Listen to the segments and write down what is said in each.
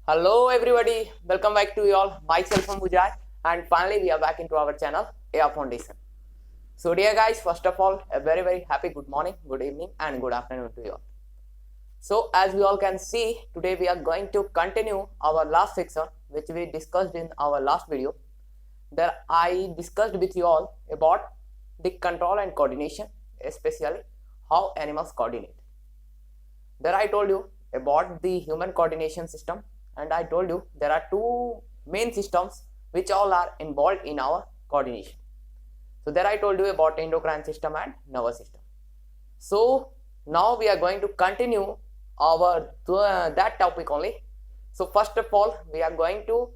Hello everybody, welcome back to you all. Myself Mujay, and finally we are back into our channel AI Foundation. So dear guys, first of all, a very happy good morning, good evening and good afternoon to you all. So as we all can see, today we are going to continue our last section which we discussed in our last video. There I discussed with you all about the control and coordination, especially how animals coordinate. There I told you about the human coordination system, and I told you there are two main systems which all are involved in our coordination. So there I told you about endocrine system and nervous system. So now we are going to continue our that topic only. So first of all, we are going to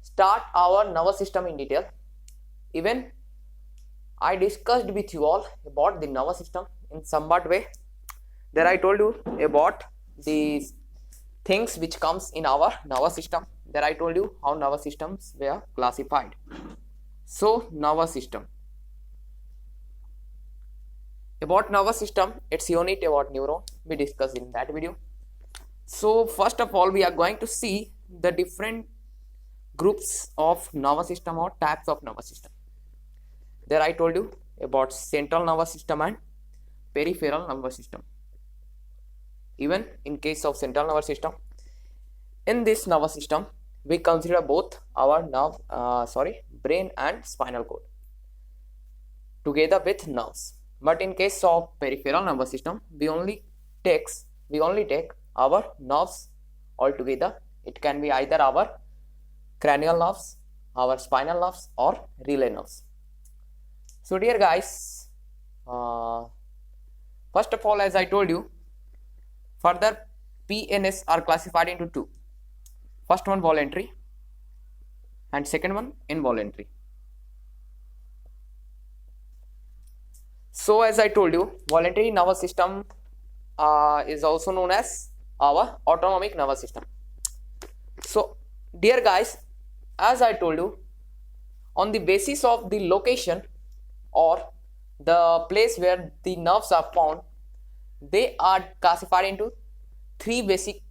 start our nervous system in detail. Even I discussed with you all about the nervous system in somewhat way. There I told you about the things which comes in our nervous system. There I told you how nervous systems were classified. So nervous system. About nervous system, its unit about neuron, we discussed in that video. So first of all, we are going to see the different groups of nervous system or types of nervous system. There I told you about central nervous system and peripheral nervous system. Even in case of central nervous system, in this nervous system we consider both our brain and spinal cord together with nerves. But in case of peripheral nervous system, we only take our nerves altogether. It can be either our cranial nerves, our spinal nerves, or relay nerves. So dear guys, first of all, as I told you, further PNS are classified into two. First one voluntary and second one involuntary. So as I told you, voluntary nervous system is also known as our autonomic nervous system. So dear guys, as I told you, on the basis of the location or the place where the nerves are found, they are classified into three basic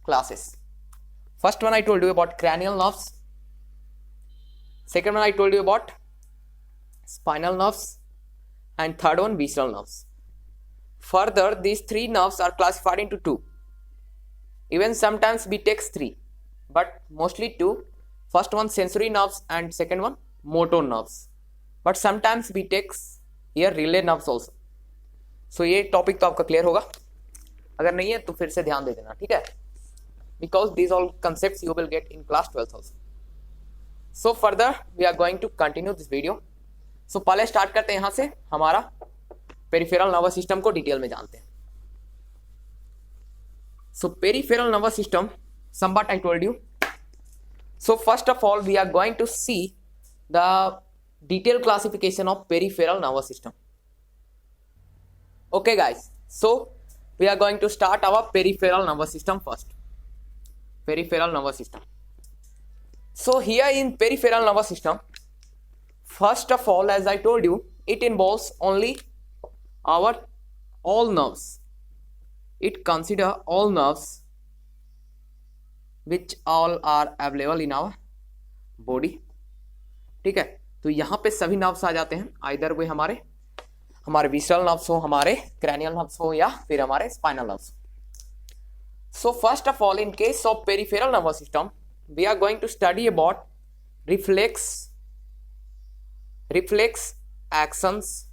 classes. First one I told you about cranial nerves. Second one I told you about spinal nerves. And third one visceral nerves. Further, these three nerves are classified into two. Even sometimes we take three, but mostly two. First one sensory nerves and second one motor nerves. But sometimes we take here relay nerves also. So ये topic तो आपका clear होगा. अगर नहीं है तो फिर से ध्यान दे देना, ठीक है? Because these all concepts you will get in class 12th also. So further we are going to continue this video. So पहले स्टार्ट करते हैं यहां से, हमारा पेरिफेरल नर्वस सिस्टम को डिटेल में जानते हैं. So peripheral nervous system, somewhat I told you. So first of all, we are going to see the detailed classification of peripheral nervous system. Okay guys, so we are going to start our peripheral nervous system first. Peripheral nervous system. So here in peripheral nervous system, first of all, as I told you, it involves only our all nerves. It consider all nerves which all are available in our body. ठीक है, तो यहाँ पे सभी nerves आ जाते हैं, either way हमारे visceral nerves हो, हमारे क्रैनियल नर्व्स हो या फिर हमारे spinal nerves. So first of all, in case of peripheral nervous system, we are going to study about reflex actions,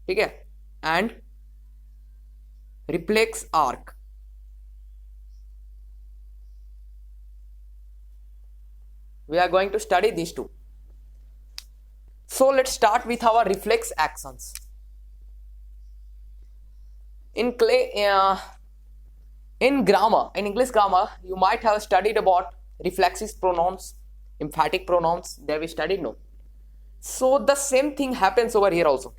ठीक है, and reflex arc. We are going to study these two. So let's start with our reflex actions. In grammar, in English grammar, you might have studied about reflexive pronouns, emphatic pronouns. There we studied, no? So the same thing happens over here also.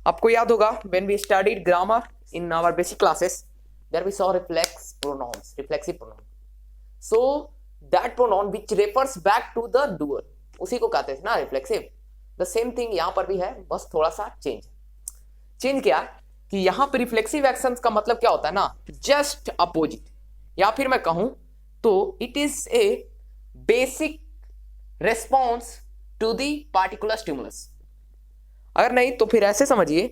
आपको याद होगा, when we studied grammar in our basic classes, there we saw reflexive pronouns. So that pronoun which refers back to the doer, उसी को कहते हैं ना reflexive. The same thing यहाँ पर भी है, बस थोड़ा सा चेंज क्या कि यहाँ पे रिफ्लेक्सिव एक्शंस का मतलब क्या होता है ना, जस्ट अपोजिट. या फिर मैं कहूं तो it is a basic response to the particular stimulus. अगर नहीं तो फिर ऐसे समझिए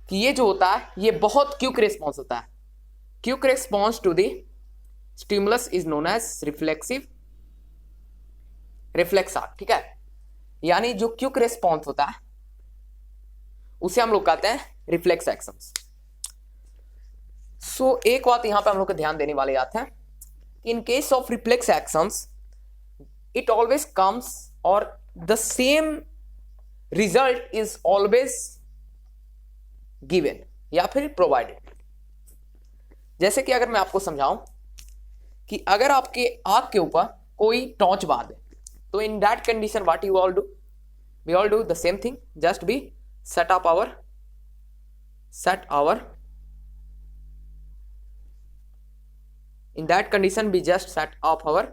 कि ये जो होता है ये बहुत क्विक रिस्पॉन्स होता है। Quick response to the stimulus is known as reflexive reflex arc, ठीक है। यानी जो क्विक रिस्पॉन्स होता है उसे हम लोग कहते हैं रिफ्लेक्स एक्शंस। सो एक बात यहां पे हम लोग को ध्यान देने वाली बात है, in case of reflex actions it always comes or the same result is always given या फिर provided। जैसे कि अगर मैं आपको समझाऊं कि अगर आपके आंख के ऊपर कोई टॉर्च बार दे तो in that condition what you all do, we all do the same thing, just we set our in that condition we just set up our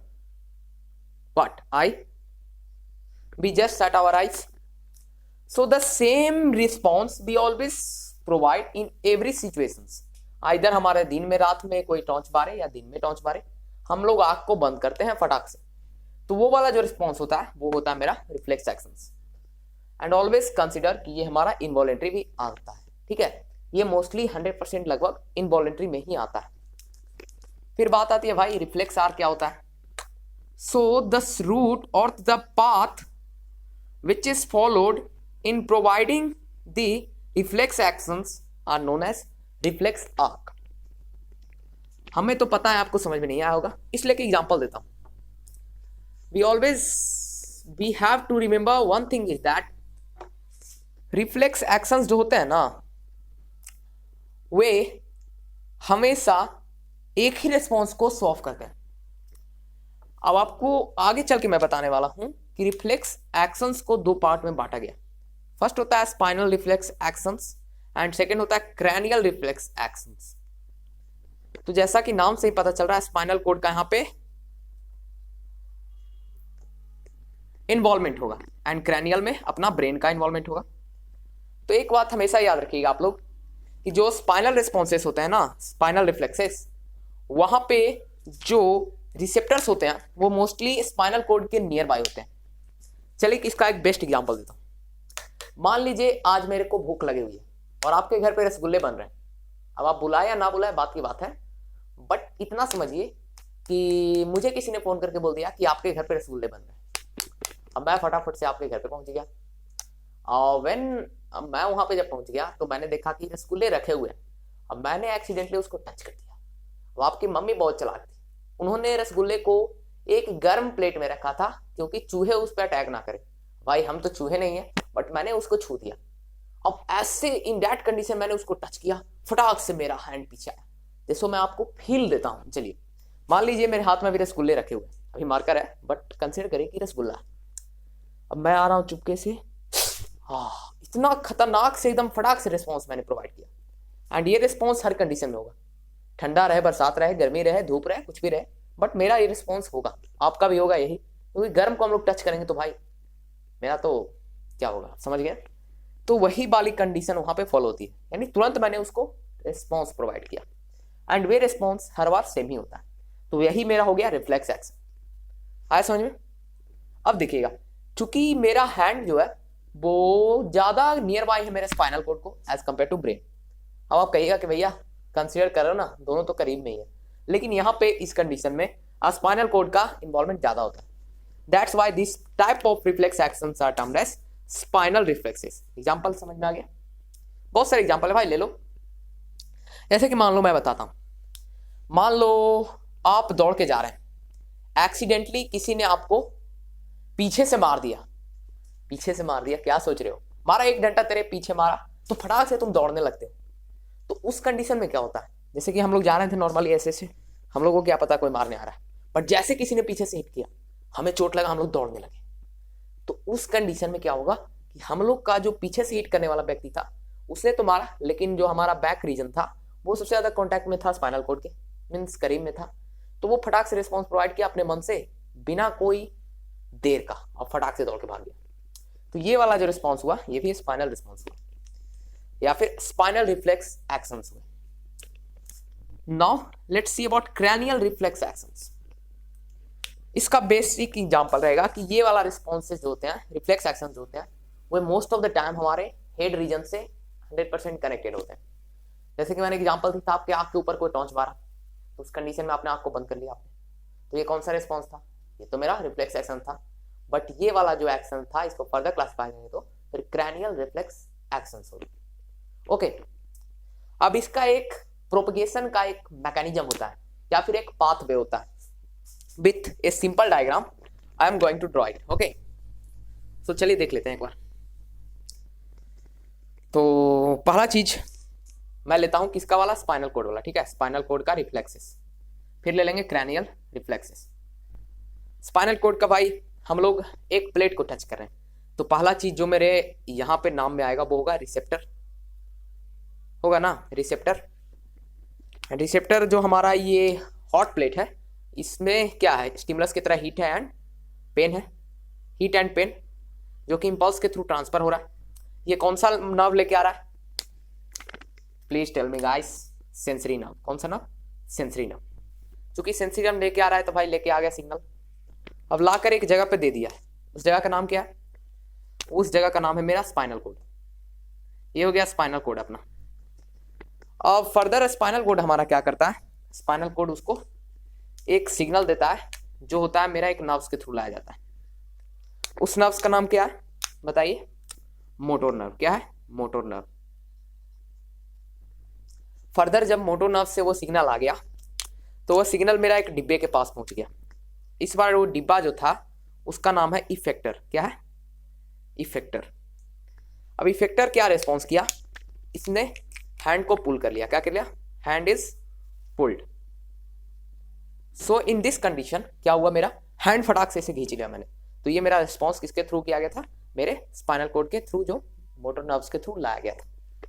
what eye, we just set our eyes। so the same response we always provide in every situations। इधर हमारे दिन में रात में कोई torch बारे या दिन में टॉर्च बारे, हम लोग आंख को बंद करते हैं फटाक से, तो वो वाला जो रिस्पॉन्स होता है वो होता है मेरा reflex actions. And always consider कि ये हमारा इनवॉलेंट्री भी आता है, ठीक है। ये मोस्टली 100% लगभग इनवॉलेंट्री में ही आता है। फिर बात आती है भाई रिफ्लेक्स आर्क क्या होता है। So the route or the path which is followed in providing the reflex actions are known as reflex arc। हमें तो पता है, आपको समझ में नहीं आया होगा, इसलिए एक एग्जांपल देता हूं। we have to remember one thing is that reflex actions जो होते हैं ना वे हमेशा एक ही रिस्पॉन्स को सॉल्व करते हैं। अब आपको आगे चल के मैं बताने वाला हूं कि रिफ्लेक्स एक्शंस को दो पार्ट में बांटा गया। फर्स्ट होता है spinal reflex actions and second होता है क्रैनियल रिफ्लेक्स एक्शंस। तो जैसा कि नाम से ही पता चल रहा है स्पाइनल कोड का यहां पे इन्वॉल्वमेंट होगा एंड क्रैनियल में अपना ब्रेन का इन्वॉल्वमेंट होगा। तो एक बात हमेशा याद रखिएगा आप लोग कि जो स्पाइनल रिस्पॉन्सेस होते हैं ना, स्पाइनल रिफ्लेक्सेस, वहां पे जो रिसेप्टर्स होते हैं वो मोस्टली स्पाइनल कोड के नियर बाय होते हैं। चलिए इसका एक बेस्ट एग्जांपल देता हूं। मान लीजिए आज मेरे को भूख लगी हुई है और आपके घर पे रसगुल्ले बन रहे हैं। अब आप बुलाए या ना बुलाए बात की बात है, बट इतना समझिए कि मुझे किसी ने फोन करके बोल दिया कि आपके घर पे रसगुल्ले बन रहे हैं। अब मैं फटाफट से आपके घर पे पहुंच गया और अब मैं वहां पे जब पहुंच गया तो मैंने देखा कि रसगुल्ले रखे हुए हैं। अब मैंने एक्सीडेंटली उसको टच कर दिया। अब आपकी मम्मी बहुत चालाक थी, उन्होंने रसगुल्ले को एक गर्म प्लेट में रखा था क्योंकि चूहे उस पर अटैक ना करें। भाई हम तो चूहे नहीं है, बट मैंने उसको छू दिया। अब ऐसे इन दैट कंडीशन मैंने उसको टच किया, फटाक से मेरा हैंड पीछे आया। जैसो मैं आपको फील देता हूं। चलिए मान लीजिए मेरे हाथ में भी रसगुल्ले रखे हुए, अभी मार्कर है बट कंसिडर करिए कि रसगुल्ला है। अब मैं आ रहा हूं चुपके से, इतना खतरनाक से एकदम फटाक से रिस्पॉन्स मैंने प्रोवाइड किया। एंड ये रिस्पॉन्स हर कंडीशन में होगा, ठंडा रहे, बरसात रहे, गर्मी रहे, धूप रहे, कुछ भी रहे, बट मेरा ये रिस्पॉन्स होगा, आपका भी होगा यही। क्योंकि गर्म को हम लोग टच करेंगे तो भाई मेरा तो क्या होगा, समझ गए। तो वही वाली कंडीशन वहां पे फॉलो होती है, यानी तुरंत मैंने उसको रिस्पॉन्स प्रोवाइड किया एंड वे रिस्पॉन्स हर बार सेम ही होता है। तो यही मेरा हो गया रिफ्लेक्स एक्शन। आया समझ में। अब देखिएगा, चूंकि मेरा हैंड जो है वो ज्यादा नियर बाय है मेरे स्पाइनल कोड को एज कंपेयर टू ब्रेन। अब आप कहिएगा कि भैया कंसिडर करो ना, दोनों तो करीब में ही है, लेकिन यहाँ पे इस कंडीशन में स्पाइनल कोड का इन्वॉल्वमेंट ज्यादा होता है। That's why this type of reflex actions are termed as spinal reflexes. Example समझ में आ गया? बहुत सारे एग्जांपल है भाई, ले लो। जैसे कि मान लो मैं बताता हूं, मान लो आप दौड़ के जा रहे हैं, एक्सीडेंटली किसी ने आपको पीछे से मार दिया। पीछे से मार दिया, क्या सोच रहे हो, मारा एक डंडा तेरे पीछे मारा, तो फटाक से तुम दौड़ने लगते हो। तो उस कंडीशन में क्या होता है, जैसे कि हम लोग जा रहे थे नॉर्मली ऐसे से, हम लोगों को क्या पता कोई मारने आ रहा है, बट जैसे किसी ने पीछे से हिट किया, हमें चोट लगा, हम लोग दौड़ने लगे। तो उस कंडीशन में क्या होगा कि हम लोग का जो पीछे से हिट करने वाला व्यक्ति था उसने तो मारा, लेकिन जो हमारा बैक रीजन था वो सबसे ज्यादा कॉन्टैक्ट में था स्पाइनल कोड के, मीन्स करीब में था। तो वो फटाक से रिस्पॉन्स प्रोवाइड किया अपने मन से बिना कोई देर का, और फटाक से दौड़ के भाग गया। तो ये वाला जो रिस्पॉन्स हुआ ये भी स्पाइनल रिस्पॉन्स हुआ, या फिर स्पाइनल रिफ्लेक्स एक्शंस हुए। Now let's see about cranial reflex actions. इसका बेसिक एग्जांपल रहेगा कि ये वाला रिस्पॉन्सेज जो होते हैं, रिफ्लेक्स एक्शन जो होते हैं, वो मोस्ट ऑफ द टाइम हमारे हेड रीजन से 100% कनेक्टेड होते हैं। जैसे कि मैंने एग्जांपल दी था, आपके आंख के ऊपर कोई टॉर्च मारा, तो उस कंडीशन में आपने आंख को बंद कर लिया आपने, तो ये कौन सा रिस्पॉन्स था? ये तो मेरा रिफ्लेक्स एक्शन था। बट ये वाला जो एक्शन था, इसको फर्दर क्लासिफाई करेंगे तो फिर क्रैनियल रिफ्लेक्स एक्शन होगी। ओके, अब इसका एक प्रोपगेशन का एक मैकेनिज्म होता है या फिर एक पाथवे होता है with a simple diagram. I am going to draw it. Okay, so चलिए देख लेते हैं एक बार। तो पहला चीज मैं लेता हूं किसका वाला, स्पाइनल कोड वाला। ठीक है, स्पाइनल कोड का रिफ्लेक्सेस, फिर ले लेंगे क्रैनियल रिफ्लेक्सेस। स्पाइनल कोड का भाई हम लोग एक प्लेट को टच कर रहे हैं, तो पहला चीज जो मेरे यहां पे नाम में आएगा वो होगा रिसेप्टर, होगा ना, रिसेप्टर। रिसेप्टर जो हमारा ये हॉट प्लेट है, इसमें क्या है, स्टिमुलस की तरह हीट है एंड पेन है, हीट एंड पेन जो कि इंपल्स के थ्रू ट्रांसफर हो रहा है। ये कौन सा नर्व लेके आ रहा है? Please tell me guys, sensory nerve. कौन सा नर्व? Sensory nerve. चूंकि सेंसरी नर्व लेके आ रहा है तो भाई लेके आ गया सिग्नल। अब लाकर एक जगह पे दे दिया है, उस जगह का नाम क्या है? उस जगह का नाम है मेरा स्पाइनल कोड। ये हो गया स्पाइनल कोड अपना। अब फर्दर स्पाइनल कोड हमारा क्या करता है? स्पाइनल कोड उसको एक सिग्नल देता है जो होता है मेरा एक नर्व्स के थ्रू लाया जाता है। उस नर्व्स का नाम क्या है बताइए? Motor nerve. क्या है? Motor nerve. फर्दर जब मोटोर नर्व से वो सिग्नल आ गया तो वो सिग्नल मेरा एक डिब्बे के पास पहुंच गया। इस बार वो डिब्बा जो था उसका नाम है इफेक्टर। क्या है? इफेक्टर। अब इफेक्टर क्या रिस्पॉन्स किया? इसने हैंड को पुल कर लिया। क्या कर लिया? Hand is pulled. So in this condition क्या हुआ, मेरा हैंड फटाक से इसे खींच लिया मैंने। तो ये मेरा रिस्पॉन्स किसके थ्रू किया गया था? मेरे स्पाइनल कोड के थ्रू, जो मोटर नर्व्स के थ्रू लाया गया था।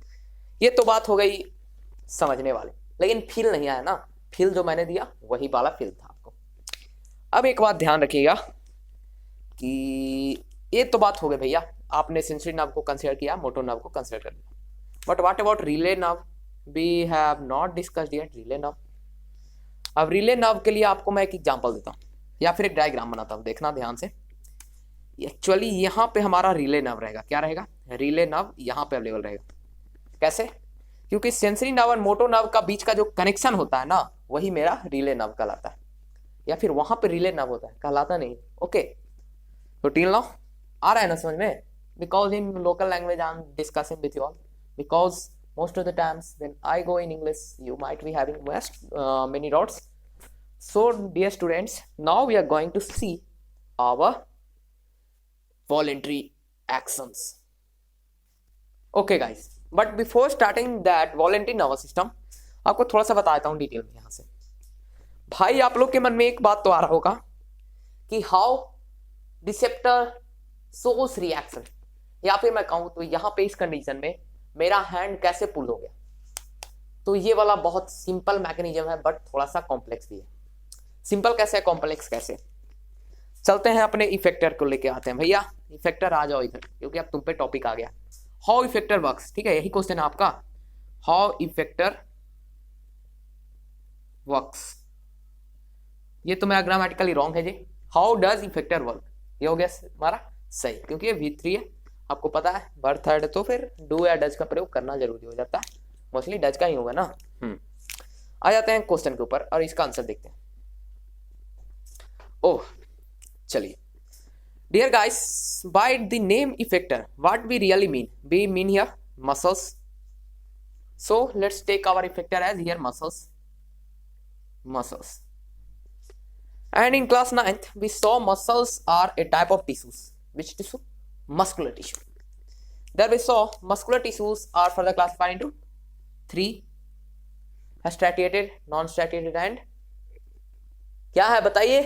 ये तो बात हो गई समझने वाले, लेकिन फील नहीं आया ना। फील जो मैंने दिया वही वाला फील था आपको। अब एक बात ध्यान रखिएगा कि ये तो बात हो गई भैया, आपने सेंसरी नर्व को कंसीडर किया, मोटर नर्व को कंसीडर कर लिया, but what about relay nerve? We have not discussed yet relay nerve. अब रिले नर्व के लिए आपको मैं एक एग्जांपल देता हूँ या फिर एक डायग्राम बनाता हूँ, देखना ध्यान से। एक्चुअली यहाँ पे हमारा रिले नर्व रहेगा। क्या रहेगा? रिले नर्व यहाँ पे अवेलेबल रहेगा। कैसे? क्योंकि सेंसरी नर्व और मोटो नर्व का बीच का जो कनेक्शन होता है ना, वही मेरा रिले नर्व कहलाता है, या फिर वहां पे रिले नर्व होता है, कहलाता नहीं। ओके, तो टील नाउ आ रहा है ना समझ में? Because in local language I am discussing with you all, because most of the times when I go in English you might be having many doubts. So dear students, now we are going to see our voluntary actions. Okay guys, but before starting that voluntary nervous system, आपको थोड़ा सा बताता हूँ detail में। यहाँ से भाई आप लोग के मन में एक बात तो आ रहा होगा कि हाउ रिसेप्टर सोस रिएक्शन, या फिर मैं कहूँ तो यहाँ पे इस कंडीशन में मेरा हैंड कैसे पुल हो गया। तो ये वाला बहुत सिंपल मैकेनिज्म है बट थोड़ा सा कॉम्प्लेक्स भी है। सिंपल कैसे है, कॉम्प्लेक्स कैसे? चलते हैं अपने इफेक्टर को लेके आते हैं। भैया इफेक्टर आ जाओ इधर, क्योंकि अब तुम पे टॉपिक आ गया। हाउ इफेक्टर वर्क्स, ठीक है, यही क्वेश्चन है आपका। हाउ इफेक्टर वर्क्स, ये तो मेरा ग्रामेटिकली रॉन्ग है जी। हाउ डज इफेक्टर वर्क, ये हो गया हमारा सही, क्योंकि ये V3 है। आपको पता है वर्ब थर्ड तो फिर डू या डज का प्रयोग करना जरूरी हो जाता है, मोस्टली डज का ही होगा ना। आ जाते हैं क्वेश्चन के ऊपर और इसका आंसर देखते हैं। ओह चलिए, dear guys, by the name effector what we really mean? We mean here muscles. So let's take our effector as here muscles. And in class 9th we saw muscles are a type of tissues. Which tissue? Muscular tissue. There we saw muscular tissues are further classified into 3: striated, non-striated and क्या है बताइए?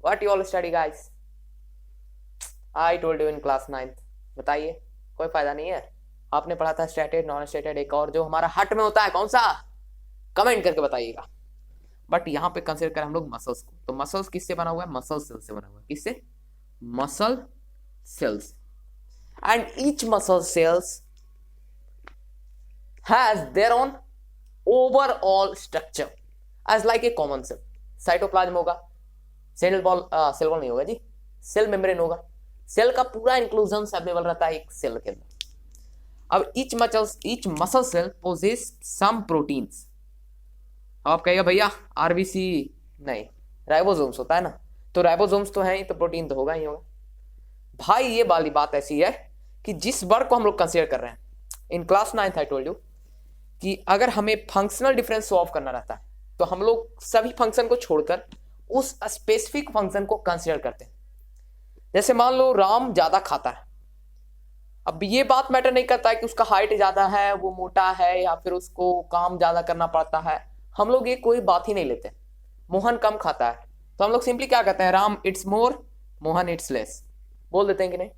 What you all study guys? I told you in class 9th. बताइए, कोई फायदा नहीं है। आपने पढ़ा था स्ट्रेटेड, नॉन स्ट्रेटेड, एक और जो हमारा हट में होता है, कौन सा? कमेंट करके बताइएगा। बट यहाँ पे कंसिडर करें हम लोग मसल्स को, तो मसल्स किससे बना हुआ है? मसल सेल्स से बना हुआ है। किससे? Muscle cells. And each muscle cells has their own overall structure as like a common cell. Cytoplasm होगा, सेल वॉल नहीं होगा जी, सेल मेम्ब्रेन होगा। सेल का पूरा इंक्लूजन अवेलेबल रहता है एक सेल के अंदर। अब each muscle cell possess some proteins. आप कहिएगा भैया आरबीसी नहीं, राइबोसोम्स होता है ना, तो राइबोसोम्स तो है ही, तो प्रोटीन तो होगा ही होगा। भाई ये वाली बात ऐसी है कि जिस वर्ग को हम लोग कंसीडर कर रहे हैं in class 9th I told you कि अगर हमें फंक्शनल डिफरेंस सॉल्व करना रहता है तो हम लोग सभी फंक्शन को छोड़कर उस स्पेसिफिक फंक्शन को कंसीडर करते हैं। जैसे मान लो राम ज्यादा खाता है, अब ये बात मैटर नहीं करता है कि उसका हाइट ज्यादा है, वो मोटा है, या फिर उसको काम ज्यादा करना पड़ता है, हम लोग ये कोई बात ही नहीं लेते। मोहन कम खाता है तो हम लोग सिंपली क्या कहते हैं, Ram it's more, Mohan it's less, बोल देते हैं कि नहीं।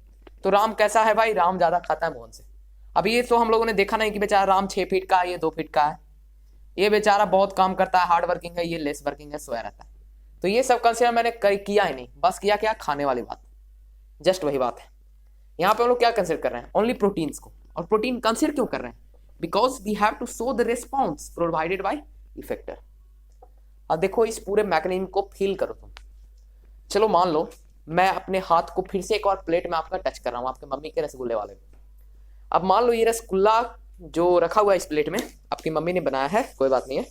तो राम कैसा है भाई, राम ज्यादा खाता है मोहन से। अब ये तो हम लोगों ने देखा नहीं कि बेचारा राम 6 फीट का है, ये 2 फीट का है, ये बेचारा बहुत काम करता है, हार्ड वर्किंग है, ये लेस वर्किंग है, सोया रहता है। तो ये सब कंसिडर मैंने किया ही नहीं, बस किया क्या, खाने वाली बात, जस्ट वही बात है। यहाँ पे हम लोग क्या कंसिडर कर रहे हैं, ओनली प्रोटीन्स को। और प्रोटीन कंसिडर क्यों कर रहे हैं, because we have to show the response provided by effector. अब देखो इस पूरे मैकेनिज्म को फील करो तुम। चलो मान लो मैं अपने हाथ को फिर से एक और प्लेट में आपका टच कर रहा हूँ, आपके मम्मी के रसगुल्ले वाले। अब मान लो ये रसगुल्ला जो रखा हुआ है इस प्लेट में आपकी मम्मी ने बनाया है, कोई बात नहीं है,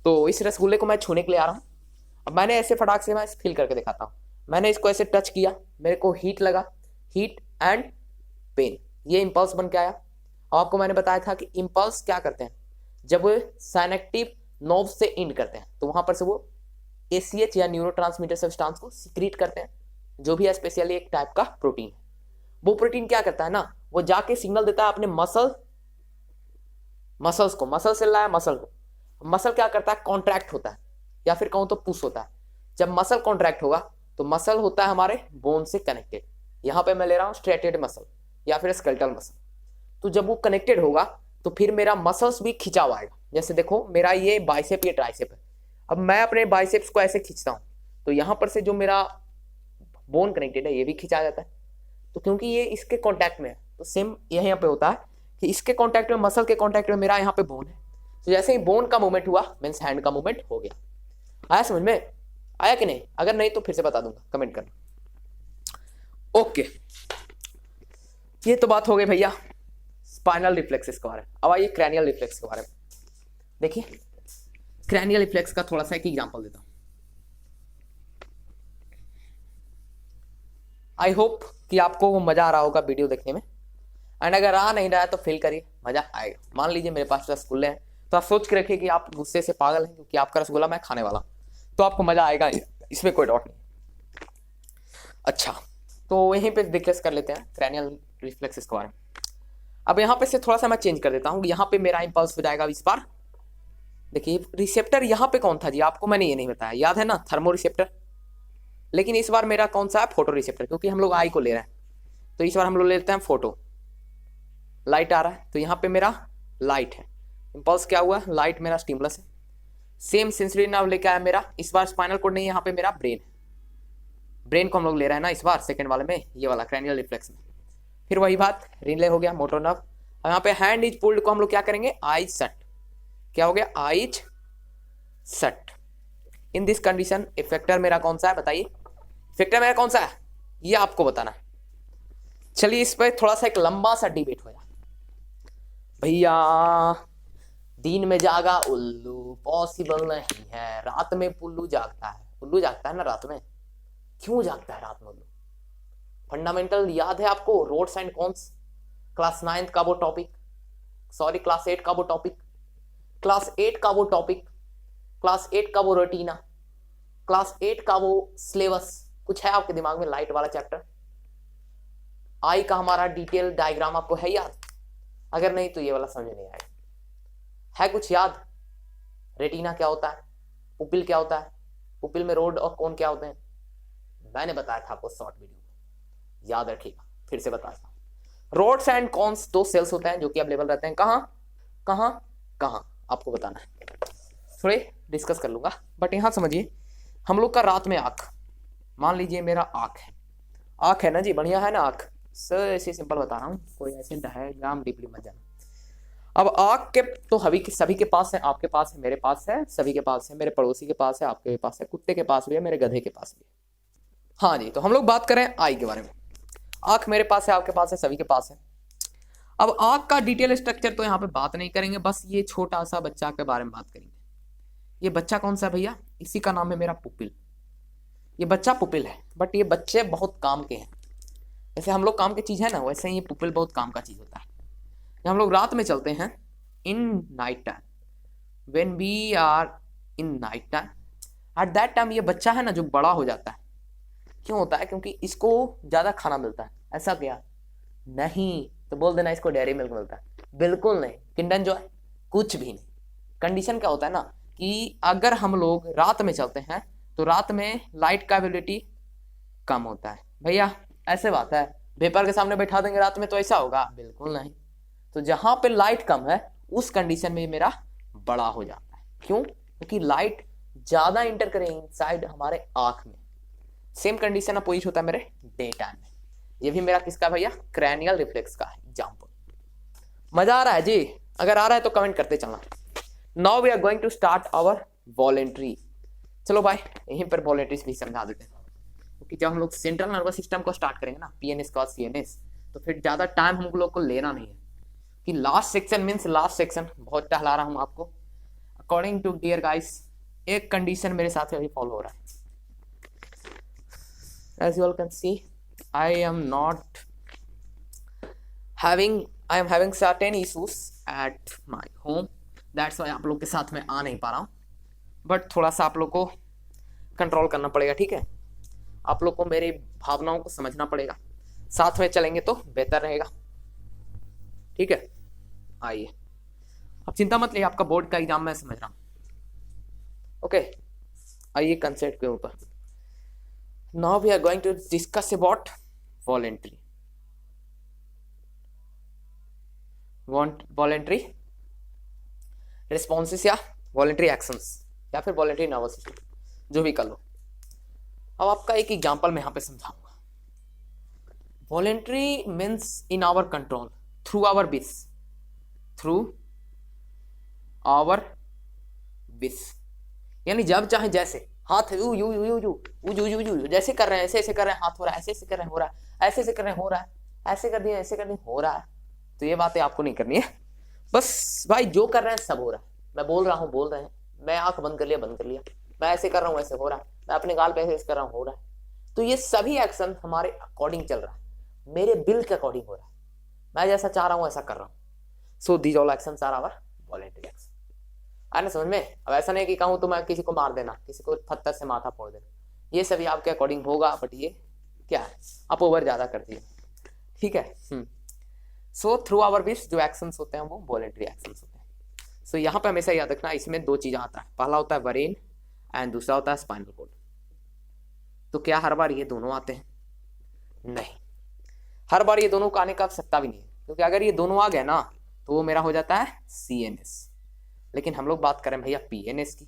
तो इस रसगुल्ले को मैं छूने के लिए आ रहा हूँ। अब मैंने ऐसे फटाक से मैं फील करके दिखाता हूँ, मैंने इसको ऐसे टच किया, मेरे को हीट लगा, हीट एंड पेन, ये इंपल्स बन के आया। और आपको मैंने बताया था कि इंपल्स क्या करते हैं, जब वो साइनेप्टिक नर्व से इंड करते हैं तो वहां पर से वो ACH या न्यूरोट्रांसमीटर सब्सटेंस को सीक्रेट करते हैं, जो भी स्पेशली एक टाइप का प्रोटीन है। वो प्रोटीन क्या करता है ना, वो जाके सिग्नल देता है अपने मसल्स को, मसल से लाया मसल को। मसल क्या करता है, कॉन्ट्रैक्ट होता है, या फिर कहूं तो पुश होता है। जब मसल कॉन्ट्रैक्ट होगा तो मसल होता है हमारे बोन से कनेक्टेड, यहां पे मैं ले रहा हूं स्ट्रेटेड मसल या फिर स्केलेटल मसल। तो जब वो कनेक्टेड होगा तो फिर मेरा मसल्स भी खिंचा हुआ आएगा। जैसे देखो मेरा ये बाइसेप, ये ट्राइसेप है, अब मैं अपने बाइसेप्स को ऐसे खींचता हूं तो यहां पर से जो मेरा बोन कनेक्टेड है ये भी खिंचा जाता है। तो क्योंकि ये इसके कांटेक्ट में है तो सेम यहाँ पे होता है कि इसके कांटेक्ट में, मसल के कांटेक्ट में मेरा यहाँ पे बोन है। तो जैसे ही बोन का मूवमेंट हुआ मीन्स हैंड का मूवमेंट हो गया। आया समझ में, आया कि नहीं? अगर नहीं तो फिर से बता दूंगा, कमेंट करना। ओके, ये तो बात हो गई भैया स्पाइनल रिफ्लेक्सेस के बारे में। अब आइए क्रैनियल रिफ्लेक्स के बारे में। देखिए क्रैनियल रिफ्लेक्स का थोड़ा सा एक एग्जांपल देता हूं। आई होप कि आपको वो मजा आ रहा होगा वीडियो देखने में, एंड अगर आ नहीं रहा है तो फील करिए, मजा आएगा। मान लीजिए मेरे पास रसगुल्ले हैं तो आप सोच के रखिए कि आप गुस्से से पागल हैं क्योंकि आपका रसगुल्ला मैं खाने वाला हूं, तो आपको मजा आएगा, इसमें कोई डाउट नहीं। अच्छा, तो यहीं पे डिस्कस कर लेते हैं क्रैनियल रिफ्लेक्सेस के बारे में। अब यहाँ पे से थोड़ा सा मैं चेंज कर देता हूँ, यहाँ पे मेरा इंपल्स हो जाएगा इस बार। देखिए रिसेप्टर यहाँ पे कौन था जी, आपको मैंने ये नहीं बताया, याद है ना, थर्मो रिसेप्टर। लेकिन इस बार मेरा कौन सा है, फोटो रिसेप्टर, क्योंकि हम लोग आई को ले रहे हैं तो इस बार हम लोग लेते हैं फोटो। लाइट आ रहा है तो यहाँ पे मेरा लाइट है, इंपल्स क्या हुआ, लाइट मेरा स्टिमुलस है। सेम सेंसरी नर्व लेके आया मेरा, इस बार स्पाइनल कोड नहीं, यहाँ पे मेरा ब्रेन है। ब्रेन को हम लोग ले रहे हैं ना इस बार सेकंड वाले में, ये वाला क्रैनियल रिफ्लेक्स में। फिर वही बात, रिले हो गया, मोटर नर्व। और यहाँ पे हैंड इज पुल्ड को हम लोग क्या करेंगे, आइज सट। क्या हो गया, आइज सट। इन दिस कंडीशन इफेक्टर मेरा कौन सा है बताइए, इफेक्टर मेरा कौन सा है ये आपको बताना है। चलिए इस पर थोड़ा सा एक लंबा सा डिबेट हो जाए। भैया दिन में जागा उल्लू पॉसिबल नहीं है, रात में पुल्लू जागता है। उल्लू जागता है ना रात में, क्यों जागता है रात में उल्लू? फंडामेंटल याद है आपको, roads and cons, class 9th का वो टॉपिक, सॉरी क्लास 8 का वो टॉपिक, क्लास 8 का वो टॉपिक, क्लास 8 का वो रेटिना, क्लास 8 का वो सिलेबस कुछ है आपके दिमाग में? लाइट वाला चैप्टर, आई का हमारा डिटेल डायग्राम आपको है याद? अगर नहीं तो ये वाला समझ नहीं आएगा। है कुछ याद? रेटिना क्या होता है, पुपिल क्या होता है, पुपिल में रोड और कोन क्या होते हैं? मैंने बताया था आपको शॉर्ट वीडियो में, याद रखिएगा, फिर से बताता हूं। रोड्स एंड कॉन्स दो सेल्स होते हैं जो कि अवेलेबल रहते हैं कहां कहां कहां, आपको बताना है। थोड़े डिस्कस कर लूंगा, बट यहां समझिए हम लोग का रात में आंख, मान लीजिए मेरा आंख है, आंख है ना जी, बढ़िया है ना आंख, सर ऐसे सिंपल बता रहा हूं, कोई ऐसे डायग्राम डीपली मत जाना। अब आग के तो सभी के पास है, आपके पास है, मेरे पास है, सभी के पास है, मेरे पड़ोसी के पास है, आपके पास है, कुत्ते के पास भी है, मेरे गधे के पास भी है। हाँ जी, तो हम लोग बात करें आई के बारे में। आंख मेरे पास है, आपके पास है, सभी के पास है। अब आंख का डिटेल स्ट्रक्चर तो यहाँ पे बात नहीं करेंगे, बस ये छोटा सा बच्चा के बारे में बात करेंगे। ये बच्चा कौन सा है भैया? इसी का नाम है मेरा पुपिल। ये बच्चा पुपिल है, बट ये बच्चे बहुत काम के हैं। जैसे हम लोग काम की चीज है ना, वैसे ही ये पुपिल बहुत काम का चीज होता है। हम लोग रात में चलते हैं in night time, when we are in night time, at that time ये बच्चा है ना जो बड़ा हो जाता है। क्यों होता है? क्योंकि इसको ज्यादा खाना मिलता है। ऐसा क्या? नहीं तो बोल देना इसको डेयरी मिल्क मिलता है, बिल्कुल नहीं। किंडर जॉय कुछ भी नहीं। कंडीशन क्या होता है ना कि अगर हम लोग रात में चलते हैं तो रात में लाइट का एबिलिटी कम होता है। भैया ऐसे बात है, वेपर के सामने बैठा देंगे रात में तो ऐसा होगा? बिल्कुल नहीं। तो जहां पे लाइट कम है उस कंडीशन में मेरा बड़ा हो जाता है। क्यों? क्योंकि लाइट ज्यादा इंटर करेंगे इनसाइड हमारे आंख में। सेम कंडीशन अपोजिट होता है मेरे डे टाइम में। ये भी मेरा किसका भैया? क्रैनियल रिफ्लेक्स का एग्जांपल। मजा आ रहा है जी? अगर आ रहा है तो कमेंट करते चलना। Now we are going to start our voluntary. चलो भाई यहीं पर वॉलेंट्री भी समझा देते हैं, क्योंकि जब हम लोग सेंट्रल नर्वस सिस्टम को स्टार्ट करेंगे ना, पीएनएस का सीएनएस, तो फिर ज्यादा टाइम हम लोग को लेना नहीं है कि last section means last section. बहुत टहला रहा हूं आपको। अकॉर्डिंग टू डियर गाइस, एक कंडीशन मेरे साथ अभी फॉलो हो रहा है। As you all can see, I am having certain issues at my home. That's why आप लोग के साथ में आ नहीं पा रहा हूँ, बट थोड़ा सा आप लोग को कंट्रोल करना पड़ेगा, ठीक है? आप लोग को मेरी भावनाओं को समझना पड़ेगा, साथ में चलेंगे तो बेहतर रहेगा, ठीक है? आइए, अब चिंता मत लीजिए, आपका बोर्ड का एग्जाम मैं समझ रहा हूँ। ओके, आइए कंसेप्ट के ऊपर। Now we are going to discuss about voluntary responses या voluntary actions या फिर voluntary nervous system, जो भी कर लो। अब आपका एक एग्जांपल मैं यहाँ पे समझाऊंगा। Voluntary means in our control, through our wish, यानी जब चाहे जैसे हाथ you you you you you you you you जैसे कर रहे हैं, ऐसे ऐसे कर रहे हैं, हाथ हो रहा है, ऐसे ऐसे कर रहे हैं, हो रहा है, ऐसे ऐसे कर रहे हैं, हो रहा है, ऐसे कर दिया, ऐसे कर दिया, हो रहा है। तो ये बातें आपको नहीं करनी है। बस भाई जो कर रहे हैं सब हो रहा है। मैं बोल रहा हूँ, बोल रहे हैं, मैं आंख बंद कर लिया, बंद कर लिया, मैं ऐसे कर रहा हूँ, ऐसे हो रहा है, मैं अपने गाल पे ऐसे कर रहा हूँ, हो रहा है। तो ये सभी एक्शन हमारे अकॉर्डिंग चल रहा है, मेरे बिल के अकॉर्डिंग हो रहा है, मैं जैसा चाह रहा हूँ ऐसा कर रहा हूँ। So these all actions are our voluntary action. आने समझ में? अब ऐसा नहीं कि कहूँ तो मैं किसी को मार देना, किसी को पत्थर से माथा फोड़ देना, ये सभी आपके अकॉर्डिंग होगा, बट ये क्या है, आप ओवर ज्यादा कर दिए, ठीक है? सो थ्रू आवर विश जो एक्शंस होते हैं वो वॉलंटरी एक्शंस होते हैं। सो यहाँ पे हमेशा याद रखना, इसमें दो चीजें आता है, पहला होता है ब्रेन एंड दूसरा होता है स्पाइनल कॉर्ड। तो क्या हर बार ये दोनों आते हैं? नहीं, हर बार ये दोनों का आने का आवश्यकता भी नहीं है, क्योंकि अगर ये दोनों आ गए ना तो वो मेरा हो जाता है सीएनएस। लेकिन हम लोग बात करें भैया पीएनएस की,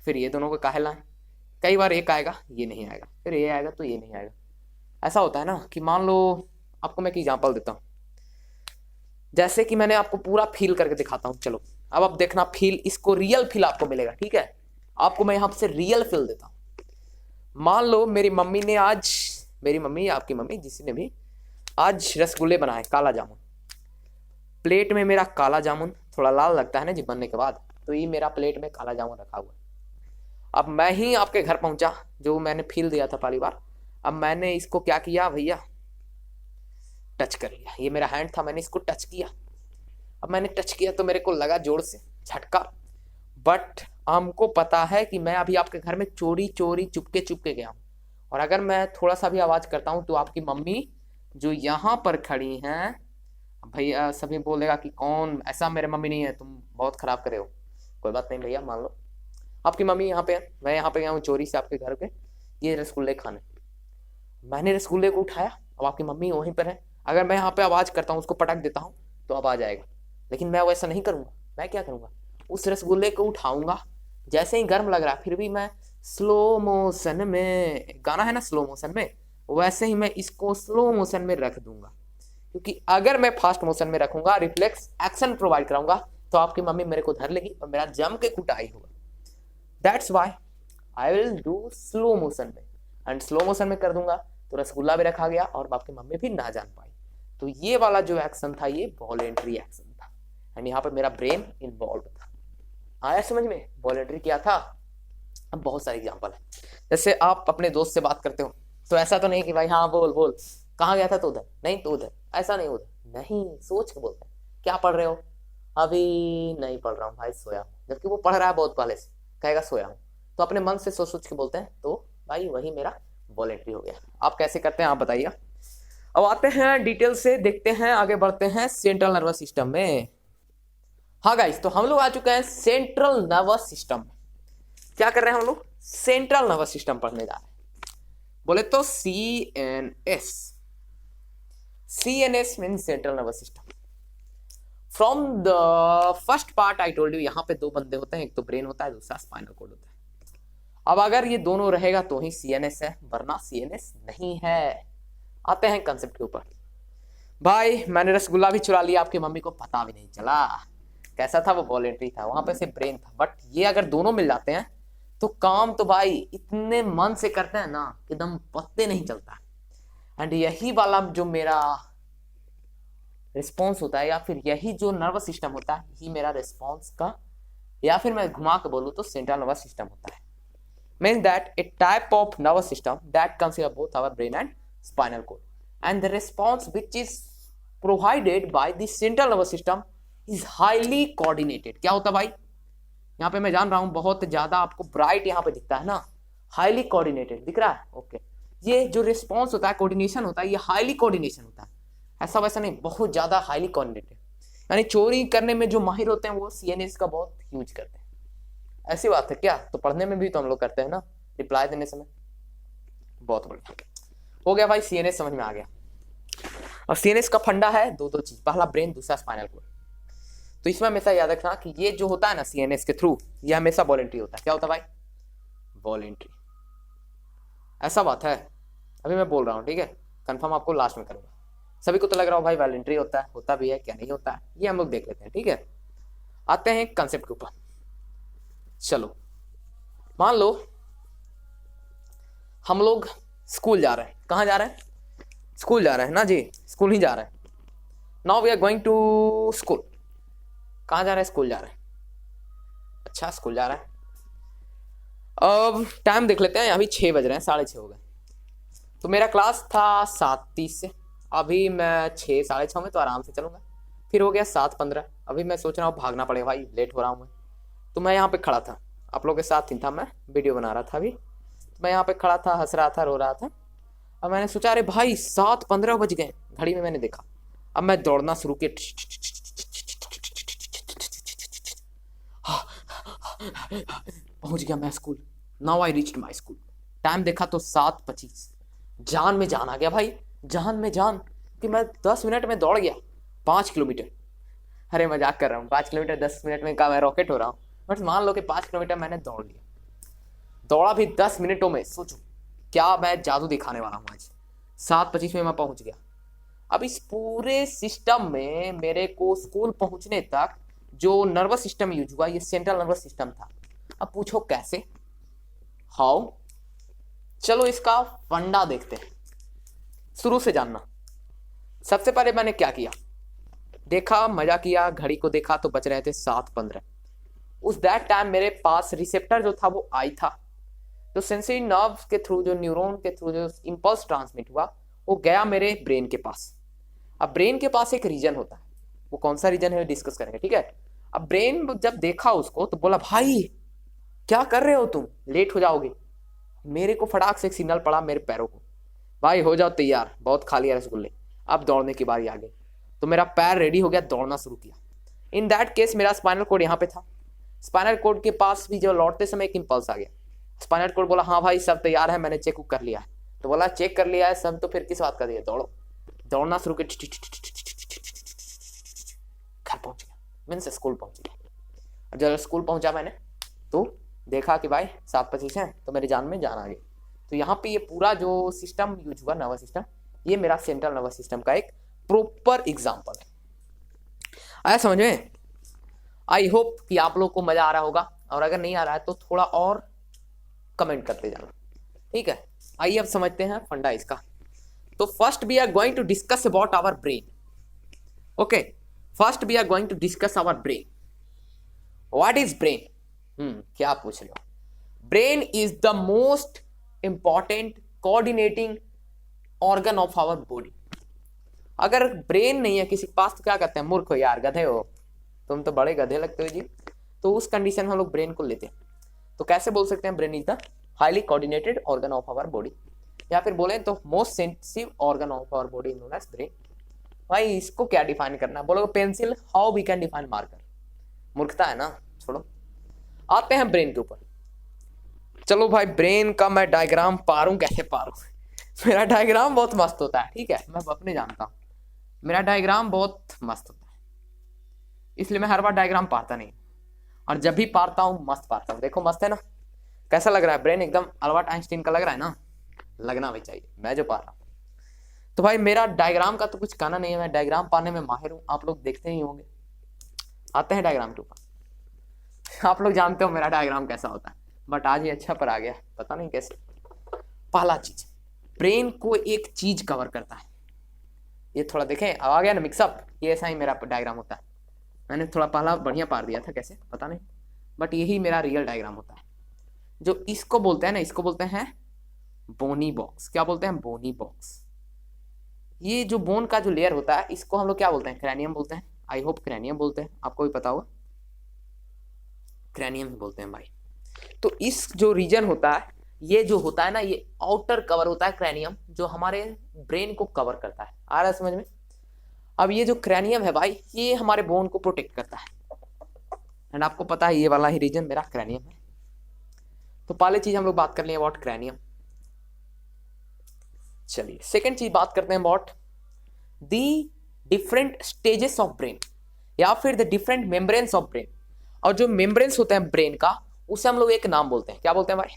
फिर ये दोनों को काहे लाएं? कई बार एक आएगा ये नहीं आएगा, फिर ये आएगा तो ये नहीं आएगा। ऐसा होता है ना कि मान लो आपको मैं एक एग्जांपल देता हूँ, जैसे कि मैंने आपको पूरा फील करके दिखाता हूँ। चलो अब आप देखना, फील, इसको रियल फील आपको मिलेगा, ठीक है? आपको मैं यहाँ से रियल फील देता हूँ। मान लो मेरी मम्मी ने आज, मेरी मम्मी या आपकी मम्मी, जिसी ने भी, आज रसगुल्ले बनाए, काला जामुन। प्लेट में मेरा काला जामुन थोड़ा लाल लगता है ना जी बनने के बाद, तो ये मेरा प्लेट में काला जामुन रखा हुआ है। अब मैं ही आपके घर पहुंचा, जो मैंने फील दिया था पहली बार, अब मैंने इसको क्या किया भैया? टच कर लिया। ये मेरा हैंड था, मैंने इसको टच किया। अब मैंने टच किया तो मेरे को लगा जोर से झटका, बट हमको पता है कि मैं अभी आपके घर में चोरी चोरी चुपके गया हूँ, और अगर मैं थोड़ा सा भी आवाज करता हूँ तो आपकी मम्मी जो यहाँ पर खड़ी हैं, भैया सभी बोलेगा कि कौन, ऐसा मेरे मम्मी नहीं है, तुम बहुत खराब करे हो। कोई बात नहीं भैया, मान लो आपकी मम्मी यहाँ पे है, मैं यहाँ पे गया हूँ चोरी से आपके घर पे ये रसगुल्ले खाने। मैंने रसगुल्ले को उठाया, अब आपकी मम्मी वहीं पर है। अगर मैं यहाँ पे आवाज करता हूँ, उसको पटक देता हूँ तो अब आ जाएगा, लेकिन मैं वैसा नहीं करूंगा। मैं क्या करूंगा? उस रसगुल्ले को उठाऊंगा, जैसे ही गर्म लग रहा है फिर भी मैं स्लो मोशन में, गाना है ना स्लो मोशन में, वैसे ही मैं इसको स्लो मोशन में रख दूंगा। क्योंकि अगर मैं फास्ट मोशन में रखूंगा, रिफ्लेक्स एक्शन प्रोवाइड कराऊंगा, तो आपकी मम्मी मेरे को धर लेगी और मेरा जम के कुटाई होगा। That's why I will do slow motion में, एंड स्लो मोशन में कर दूंगा तो रसगुल्ला भी रखा गया और आपकी मम्मी भी ना जान पाई। तो ये वाला जो एक्शन था ये वॉलेंट्री एक्शन था, एंड यहाँ पे मेरा ब्रेन इन्वॉल्व था। आया समझ में? वॉलेंट्री क्या था? अब बहुत सारे एग्जांपल है, जैसे आप अपने दोस्त से बात करते हो तो ऐसा तो नहीं कि भाई हाँ बोल बोल, कहाँ गया था? तो उधर नहीं, तो उधर, ऐसा नहीं, उधर नहीं, सोच के बोलते हैं। क्या पढ़ रहे हो? अभी नहीं पढ़ रहा हूँ भाई, सोया हूँ। जबकि वो पढ़ रहा है बहुत पहले से, कहेगा सोया हूँ। तो अपने मन से सोच सोच के बोलते हैं, तो भाई वही मेरा वॉलेंट्री हो गया। आप कैसे करते हैं आप बताइए। अब आते हैं डिटेल से, देखते हैं, आगे बढ़ते हैं सेंट्रल नर्वस सिस्टम में। हाँ गाइस, तो हम लोग आ चुके हैं सेंट्रल नर्वस सिस्टम में। क्या कर रहे हैं हम लोग? सेंट्रल नर्वस सिस्टम पढ़ने जा रहे हैं। बोले तो CNS। CNS means central nervous system. From the first part I told you, यहाँ पे दो बंदे होते हैं, एक तो ब्रेन होता है, दूसरा स्पाइनल कॉर्ड होता है। अब अगर ये दोनों रहेगा तो ही CNS है, वरना CNS नहीं है। आते हैं कंसेप्ट के ऊपर। भाई मैंने रसगुल्ला भी चुरा लिया, आपकी मम्मी को पता भी नहीं चला। कैसा था वो? वॉलेंट्री था, वहां पे सिर्फ ब्रेन था। बट ये अगर दोनों मिल जाते हैं तो काम तो भाई इतने मन से करते हैं ना कि दम पत्ते नहीं चलता। एंड यही वाला जो मेरा रिस्पॉन्स होता है, या फिर यही जो नर्वस सिस्टम होता है, यही मेरा रिस्पॉन्स का, या फिर मैं घुमा के बोलूं तो सेंट्रल नर्वस सिस्टम होता है। Means that a type of nervous system that consider both our brain and spinal cord, and the response which is provided by the central nervous system is highly coordinated। क्या होता भाई? यहाँ पे मैं जान रहा हूं बहुत ज्यादा आपको ब्राइट यहाँ पे दिखता है ना, हाईली कोऑर्डिनेटेड दिख रहा है। ओके, ये जो रिस्पॉन्स होता है, कोऑर्डिनेशन होता है, ये हाईली कोऑर्डिनेशन होता है, ऐसा वैसा नहीं, बहुत ज्यादा हाईली कोऑर्डिनेटेड। यानी चोरी करने में जो माहिर होते हैं वो CNS का बहुत यूज करते हैं। ऐसी बात है क्या? तो पढ़ने में भी तो हम लोग करते हैं ना, रिप्लाई देने समय। बहुत बढ़िया हो गया भाई, CNS समझ में आ गया। और CNS का फंडा है दो चीज, पहला ब्रेन, दूसरा स्पाइनल कोड। तो इसमें हमेशा याद रखना कि ये जो होता है ना CNS के थ्रू, ये हमेशा वॉलेंट्री होता है। क्या होता है भाई? वॉलेंट्री। ऐसा बात है, अभी मैं बोल रहा हूँ, ठीक है? कंफर्म आपको लास्ट में करूंगा। सभी को तो लग रहा हो भाई वॉलेंट्री होता है, होता भी है क्या नहीं होता है, ये हम लोग देख लेते हैं, ठीक है? आते हैं कंसेप्ट के ऊपर। चलो मान लो हम लोग स्कूल जा रहे हैं। कहाँ जा रहे हैं? स्कूल जा रहे हैं ना जी, स्कूल ही जा रहे हैं। Now we are going to school. कहाँ जा रहे हैं? स्कूल जा रहे हैं। अच्छा, स्कूल जा रहे हैं। अब टाइम देख लेते हैं, अभी 6 बज रहे हैं, 6:30 हो गए। तो मेरा क्लास था 7:30 से, अभी मैं 6, 6:30 में तो आराम से चलूंगा। फिर हो गया 7:15, अभी मैं सोच रहा हूँ भागना पड़ेगा भाई, लेट हो रहा हूँ मैं। तो मैं यहाँ पे खड़ा था, आप लोगों के साथ ही था, मैं वीडियो बना रहा था अभी। मैं यहाँ पे खड़ा था, हंस रहा था, रो रहा था। अब मैंने सोचा अरे भाई 7:15 बज गए, घड़ी में मैंने देखा। अब मैं दौड़ना शुरू किया, पहुंच गया मैं school. Now I reached my school. Time देखा तो 7:25। जान में जान आ गया भाई, जान में जान, कि मैं 10 मिनट में दौड़ गया 5 किलोमीटर। अरे मजाक कर रहा हूँ, 5 किलोमीटर 10 मिनट में का मैं रॉकेट हो रहा हूँ। बट मान लो कि 5 किलोमीटर मैंने दौड़ लिया, दौड़ा भी 10 मिनटों में। सोचो क्या मैं जादू दिखाने वाला हूँ आज। 7:25 में मैं पहुंच गया। अब इस पूरे सिस्टम में मेरे को स्कूल पहुंचने तक जो नर्वस सिस्टम यूज हुआ, ये सेंट्रल नर्वस सिस्टम था। अब पूछो कैसे, हाउ? चलो इसका फंडा देखते हैं, शुरू से जानना। सबसे पहले मैंने क्या किया, देखा, मजा किया, घड़ी को देखा तो बच रहे थे 7:15। उस दैट टाइम मेरे पास रिसेप्टर जो था वो आई था। तो सेंसरी नर्व के थ्रू, जो न्यूरॉन के थ्रू जो इंपल्स ट्रांसमिट हुआ, वो गया मेरे ब्रेन के पास। अब ब्रेन के पास एक रीजन होता है, वो कौन सा रीजन है डिस्कस करेंगे, ठीक है? अब ब्रेन जब देखा उसको तो बोला भाई क्या कर रहे हो तुम, लेट हो जाओगे। मेरे को फटाक से एक सिग्नल पड़ा मेरे पैरों को, भाई हो जाओ तैयार, बहुत खा लिया रसगुल्ले, अब दौड़ने की बारी आ गई। तो मेरा पैर रेडी हो गया, दौड़ना शुरू किया। इन दैट केस मेरा स्पाइनल कोड यहाँ पे था। स्पाइनल कोड के पास भी जो लौटते समय एक इंपल्स आ गया। स्पाइनल कोड बोला हाँ भाई सब तैयार है, मैंने चेक कर लिया है। तो बोला चेक कर लिया है सब, तो फिर किस बात का दिया, दौड़ो। दौड़ना शुरू कर, घर पहुंच गया, मीन्स स्कूल पहुंच गया। और जब स्कूल पहुंचा मैंने तो देखा कि भाई 7:25 है, तो मेरी जान में जान आ गई। तो यहाँ पे ये पूरा जो सिस्टम यूज हुआ, नर्वस सिस्टम, ये मेरा सेंट्रल नर्वस सिस्टम का एक प्रॉपर एग्जाम्पल है। आया समझ में? आई होप कि आप लोग को मजा आ रहा होगा, और अगर नहीं आ रहा है तो थोड़ा और कमेंट करते जाना, ठीक है। आइए अब समझते हैं फंडा इसका। तो first we are going to discuss about our brain. Okay, first we are going to discuss our brain. What is brain? क्या पूछ लो। Brain is the most important coordinating organ of our body. अगर brain नहीं है किसी के पास तो क्या कहते हैं? मूर्ख हो यार, गधे हो, तुम तो बड़े गधे लगते हो जी। तो उस कंडीशन में हम लोग ब्रेन को लेते हैं। तो कैसे बोल सकते हैं? Brain is the highly coordinated organ of our body, या फिर बोले तो most sensitive organ of our body known as brain. भाई इसको क्या डिफाइन करना है? बोलो pencil, how we can define marker. मूर्खता है ना, छोड़ो। आते हैं ब्रेन के ऊपर। चलो भाई, ब्रेन का मैं डायग्राम पारूं, कैसे पारूं? मेरा डायग्राम बहुत मस्त होता है, ठीक है, मैं अपने जानता हूं मेरा डायग्राम बहुत मस्त होता है, इसलिए मैं हर बार डायग्राम पाता नहीं, और जब भी पाता हूं मस्त पाता हूं। देखो मस्त है ना, कैसा लग रहा है? ब्रेन एकदम अल्बर्ट आइंस्टीन का लग रहा है ना, लगना भी चाहिए, मैं जो पा रहा हूं। तो भाई मेरा डायग्राम का तो कुछ कहना नहीं है, मैं डायग्राम पाने में माहिर हूं, आप लोग देखते ही होंगे। आते हैं डायग्राम के ऊपर। आप लोग जानते हो मेरा डायग्राम कैसा होता है, बट आज ये अच्छा पर आ गया, पता नहीं कैसे। पहला चीज, ब्रेन को एक चीज कवर करता है। ये थोड़ा देखें, आ गया ना मिक्सअप, ये ऐसा ही मेरा डायग्राम होता है। मैंने थोड़ा पहला बढ़िया पार दिया था, कैसे पता नहीं, बट यही मेरा रियल डायग्राम होता है। जो इसको बोलते हैं ना, इसको बोलते हैं बोनी बॉक्स। क्या बोलते हैं? बोनी बॉक्स। ये जो बोन का जो लेयर होता है, इसको हम लोग क्या बोलते हैं? क्रैनियम बोलते हैं। आई होप क्रैनियम बोलते हैं, आपको भी पता होगा, क्रैनियम ही बोलते हैं भाई। तो इस जो रीजन होता है, ये जो होता है ना, ये आउटर कवर होता है क्रैनियम, जो हमारे ब्रेन को कवर करता है। आ रहा है समझ में? अब ये जो क्रैनियम है भाई, ये हमारे बोन को प्रोटेक्ट करता है, एंड आपको पता है ये वाला ही रीजन मेरा क्रैनियम है। तो पहले चीज हम लोग बात कर लें अबाउट क्रैनियम। चलिए सेकंड चीज बात करते हैं about the different stages of brain, या फिर the different membranes of brain. और जो मेम्ब्रेन्स होते हैं ब्रेन का, उसे हम लोग एक नाम बोलते हैं। क्या बोलते हैं भाई?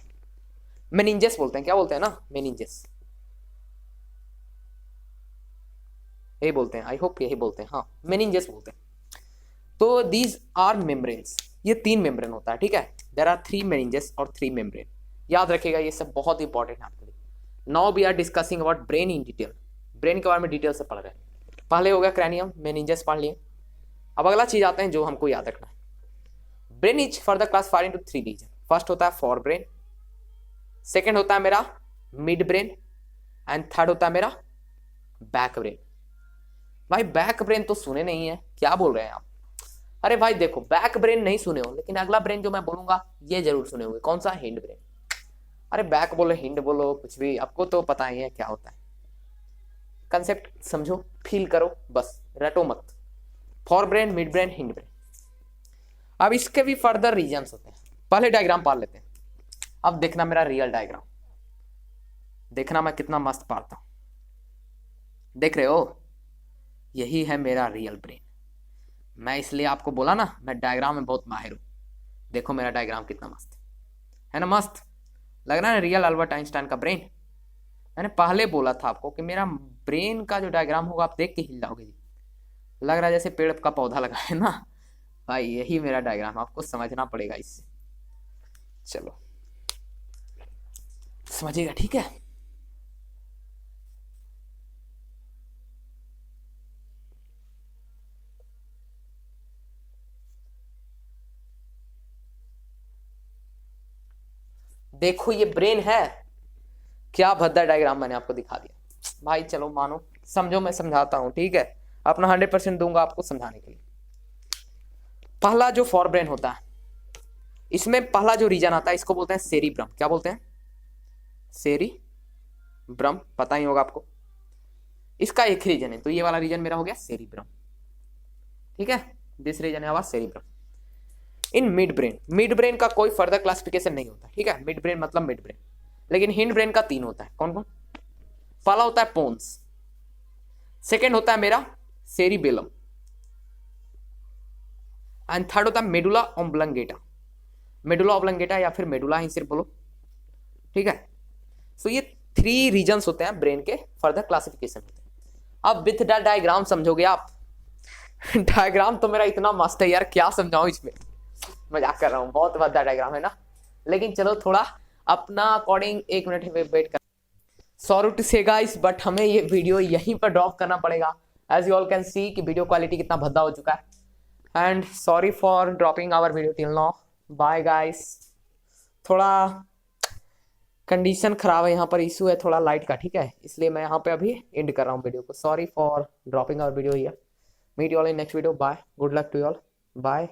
मेनिंजेस बोलते हैं। क्या बोलते हैं ना? मेनिंजेस, यही बोलते हैं, आई होप यही बोलते हैं, हाँ मेनिंजेस बोलते हैं। तो दीज आर मेम्ब्रेन्स, ये 3 मेम्ब्रेन होता है, ठीक है। देयर आर 3 मेनिंजेस और 3 मेम्ब्रेन, याद रखिएगा, ये सब बहुत इंपॉर्टेंट है आपके लिए। Now we are discussing about brain in detail. Brain के बारे में डिटेल से पढ़ रहे हैं। पहले हो गया क्रैनियम, मेनिंजेस पढ़ लिए। अब अगला चीज आते हैं जो हमको याद रखना है। Brain is further classified into 3 region. First होता है फॉर ब्रेन, सेकेंड होता है मेरा मिड ब्रेन, एंड थर्ड होता है मेरा बैक ब्रेन। भाई बैक ब्रेन तो सुने नहीं है, क्या बोल रहे हैं आप? अरे भाई देखो, बैक ब्रेन नहीं सुने हो, लेकिन अगला ब्रेन जो मैं बोलूंगा ये जरूर सुने होंगे। कौन सा? Hind brain. अरे बैक बोलो, हिंड बोलो, कुछ भी, आपको तो पता ही है क्या होता है। कंसेप्ट समझो, फील करो, बस रटो मत। For brain, mid brain, hind brain. अब इसके भी फर्दर रीजन्स होते हैं। पहले डायग्राम पार लेते हैं, अब देखना मेरा रियल डायग्राम, देखना मैं कितना मस्त पारता हूं। देख रहे हो, यही है मेरा रियल ब्रेन। मैं इसलिए आपको बोला ना, मैं डायग्राम में बहुत माहिर हूं। देखो मेरा डायग्राम कितना मस्त है ना, मस्त लग रहा है ना, रियल अल्बर्ट आइंस्टाइन का ब्रेन। मैंने पहले बोला था आपको कि मेरा ब्रेन का जो डायग्राम होगा, आप देख के हिल जाओगे जी, लग रहा है जैसे पेड़ का पौधा लगा है ना। भाई यही मेरा डायग्राम, आपको समझना पड़ेगा इससे। चलो समझिएगा, ठीक है। देखो ये ब्रेन है, क्या भद्दा डायग्राम मैंने आपको दिखा दिया भाई। चलो मानो, समझो, मैं समझाता हूं, ठीक है, अपना 100% दूंगा आपको समझाने के लिए। पहला जो फॉर ब्रेन होता है, इसमें पहला जो रीजन आता है, इसको बोलते हैं सेरिब्रम। क्या बोलते हैं? सेरिब्रम, पता ही होगा आपको। इसका एक ही रीजन है, तो ये वाला रीजन मेरा हो गया सेरिब्रम, ठीक है। दिस रीजन है हमारा cerebrum. In mid brain, mid brain का कोई फर्दर क्लासिफिकेशन नहीं होता, ठीक है। मिड ब्रेन मतलब मिड ब्रेन। लेकिन हिंड ब्रेन का 3 होता है। कौन कौन? पहला होता है पोन्स, सेकेंड होता है मेरा सेरिबेलम, एंड थर्ड होता है मेडुला ऑब्लंगेटा। मेडुला ऑब्लंगेटा या फिर मेडुला ही सिर्फ बोलो, ठीक है। सो ये 3 रीजन्स होते हैं ब्रेन के, फर्दर क्लासिफिकेशन होते हैं। अब विथ द डायग्राम समझोगे आप। डायग्राम तो मेरा इतना मस्त है यार, क्या समझाऊं इसमें, मजाक कर रहा हूँ, बहुत भद्दा डायग्राम है ना। लेकिन चलो थोड़ा अपना अकॉर्डिंग 1 मिनट वेट कर। Sorry to say guys, but हमें ये वीडियो यहीं पर ड्रॉप करना पड़ेगा। As you all can see कि वीडियो क्वालिटी कितना भद्दा हो चुका है। And sorry for dropping our video till now. Bye guys. थोड़ा कंडीशन खराब है यहाँ पर, इशू है थोड़ा लाइट का, ठीक है, इसलिए मैं यहाँ पे अभी एंड कर रहा हूँ वीडियो को। Sorry for dropping our video here. Meet you all in next video. Bye, good luck to you all, bye.